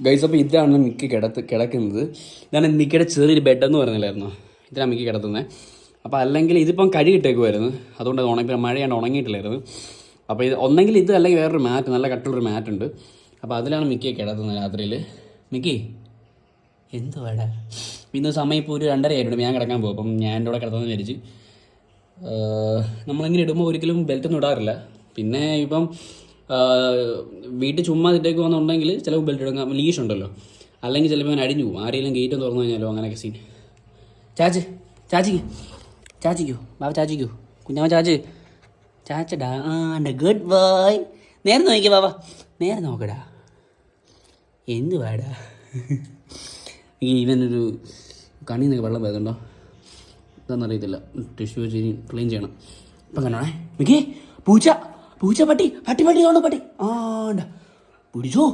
Guys, അപ്പോൾ ഇതാണ് മിക്ക കിടക്കുന്നത്. ഇതാണ് മിക്കയുടെ ചെറിയൊരു ബെഡെന്ന് പറഞ്ഞില്ലായിരുന്നു. ഇതിലാണ് മിക്ക കിടത്തുന്നത്. അപ്പോൾ അല്ലെങ്കിൽ ഇതിപ്പം കഴുകിട്ടേക്കുമായിരുന്നു, അതുകൊണ്ട് മഴയാണ്ട് ഉണങ്ങിയിട്ടില്ലായിരുന്നു. അപ്പോൾ ഇത് ഒന്നെങ്കിൽ ഇത് അല്ലെങ്കിൽ വേറൊരു മാറ്റ്, നല്ല കട്ടുള്ളൊരു മാറ്റുണ്ട്. അപ്പോൾ അതിലാണ് മിക്ക കിടത്തുന്നത് രാത്രിയിൽ. മിക്കി എന്തുവാടാ? ഇന്ന് സമയം ഇപ്പോൾ ഒരു 2:30 ആയിട്ടുണ്ട്. ഞാൻ കിടക്കാൻ പോകും. അപ്പം ഞാൻ എൻ്റെ കൂടെ കിടത്താമെന്ന് വിചാരിച്ച്. നമ്മളിങ്ങനെ ഇടുമ്പോൾ ഒരിക്കലും ബെൽറ്റൊന്നും ഇടാറില്ല. പിന്നെ ഇപ്പം വീട്ടിൽ ചുമ്മാ ഇട്ടേക്ക് വന്നുണ്ടെങ്കിൽ ചിലപ്പോൾ ബെൽറ്റ് ഇടുക, ലീഷ് ഉണ്ടല്ലോ. അല്ലെങ്കിൽ ചിലപ്പോൾ ഞാൻ അടിഞ്ഞു പോകും. ആരെങ്കിലും ഗേറ്റ് ഒന്ന് തുറന്നു കഴിഞ്ഞാലോ, അങ്ങനെയൊക്കെ സീൻ. ചാച്ചിക്കോ ബാബ, ചാച്ചിക്കോ കുഞ്ഞാമ്മ, ചാച്ചടാ. Good boy. നേരെ നോക്കിക്കോ ബാബ, നേരെ നോക്കടാ. എന്ത് വേടാ? ഇവനൊരു കണ്ണിൽ നിന്നൊക്കെ വെള്ളം വരുന്നുണ്ടോ ഇതെന്നറിയത്തില്ല. ടിഷ്യൂ വെച്ച് ഇനി ക്ലീൻ ചെയ്യണം. ഇപ്പം കണ്ടോണേ മിക്കി, പൂച്ച പട്ടി തോന്നുന്നു. പട്ടി ആണ്ട പിടിച്ചോ.